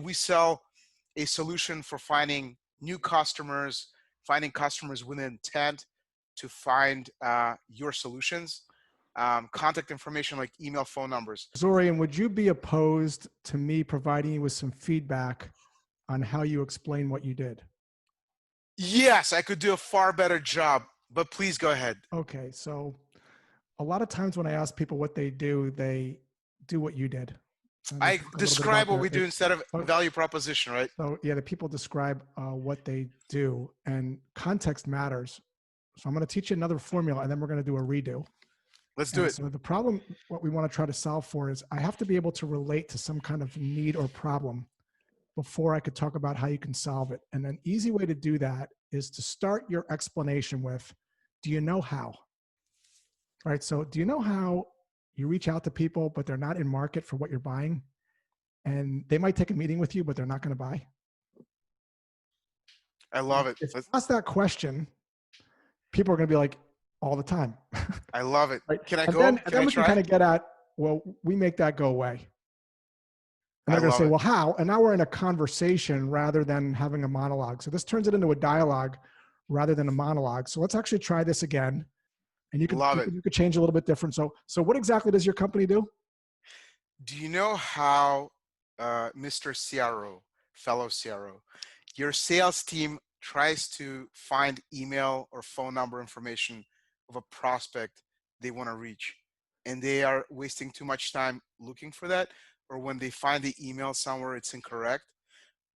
We sell a solution for finding new customers, finding customers with intent to find your solutions, contact information like email, phone numbers. Zorian, would you be opposed to me providing you with some feedback on how you explain what you did? Yes, I could do a far better job, but please go ahead. Okay, so a lot of times when I ask people what they do what you did. I describe what we do instead of value proposition, right? So yeah, the people describe what they do, and context matters. So I'm going to teach you another formula, and then we're going to do a redo. Let's do it. So the problem, what we want to try to solve for is I have to be able to relate to some kind of need or problem before I could talk about how you can solve it. And an easy way to do that is to start your explanation with, do you know how? Right? So do you know how you reach out to people, but they're not in market for what you're buying? And they might take a meeting with you, but they're not going to buy. I love it. If you ask that question, people are going to be like, all the time. I love it. Right? Can I and go? Then, can and then I we try? can kind of get at, well, we make that go away. And they're going to say, well, how? And now we're in a conversation rather than having a monologue. So this turns it into a dialogue rather than a monologue. So let's actually try this again. And you could change a little bit different. So what exactly does your company do? Do you know how, Mr. CRO, fellow CRO, your sales team tries to find email or phone number information of a prospect they want to reach, and they are wasting too much time looking for that, or when they find the email somewhere it's incorrect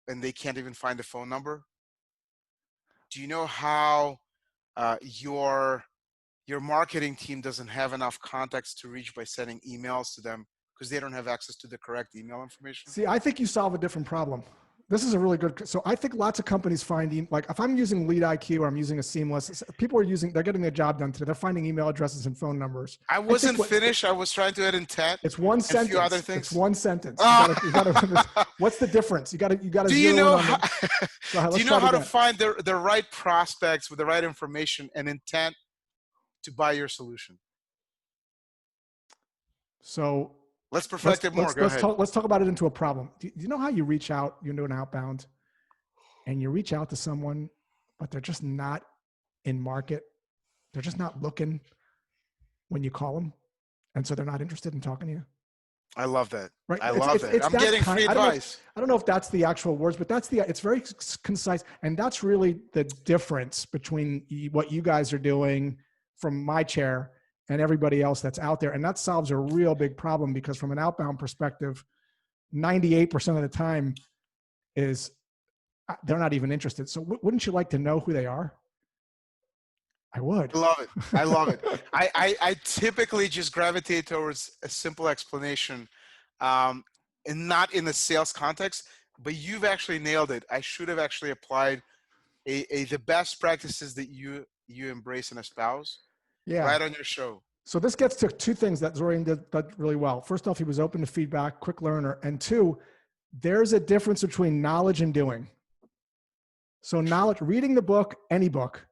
and they can't even find the phone number? Do you know how your marketing team doesn't have enough contacts to reach by sending emails to them because they don't have access to the correct email information? See, I think you solve a different problem. This is a really good, so I think lots of companies find, like if I'm using Lead IQ or I'm using a Seamless, people are they're getting their job done today. They're finding email addresses and phone numbers. I wasn't finished. I was trying to add intent. It's one sentence. A few other things. It's one sentence. You gotta, what's the difference? You gotta do you know how, do you know how to find the right prospects with the right information and intent to buy your solution? So let's perfect it more. Go ahead. Let's talk about it into a problem. Do you know how you reach out, you're doing outbound, and you reach out to someone, but they're just not in market. They're just not looking when you call them. And so they're not interested in talking to you. I love that. Right. I love that. I'm getting free advice. I don't know if that's the actual words, but it's very concise. And that's really the difference between what you guys are doing from my chair and everybody else that's out there. And that solves a real big problem, because from an outbound perspective, 98% of the time is they're not even interested. So wouldn't you like to know who they are? I would. I love it. I love it. I typically just gravitate towards a simple explanation, and not in the sales context, but you've actually nailed it. I should have actually applied the best practices that you embrace and espouse right on your show. So this gets to two things that Zorian did really well. First off, he was open to feedback, quick learner. And two, there's a difference between knowledge and doing. So knowledge, reading the book, any book,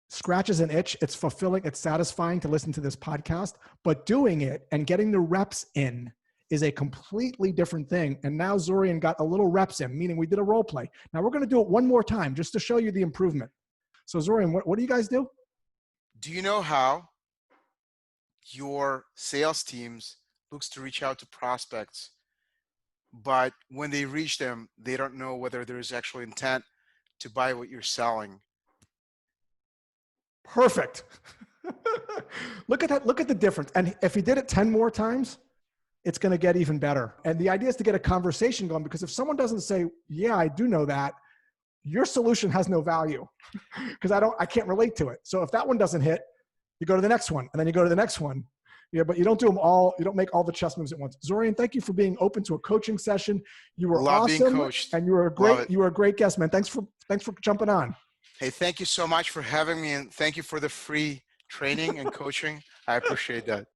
scratches an itch. It's fulfilling. It's satisfying to listen to this podcast, but doing it and getting the reps in is a completely different thing. And now Zorian got a little reps in, meaning we did a role play. Now we're going to do it one more time just to show you the improvement. So Zorian, what do you guys do? Do you know how your sales teams looks to reach out to prospects, but when they reach them, they don't know whether there is actual intent to buy what you're selling? Perfect. Look at that. Look at the difference. And if he did it 10 more times, it's going to get even better. And the idea is to get a conversation going, because if someone doesn't say, yeah, I do know that, your solution has no value because I can't relate to it. So if that one doesn't hit, you go to the next one, and then you go to the next one. Yeah, but you don't do them all. You don't make all the chess moves at once. Zorian, thank you for being open to a coaching session. You were awesome, and you were a great guest, man. Thanks for jumping on. Hey, thank you so much for having me, and thank you for the free training and coaching. I appreciate that.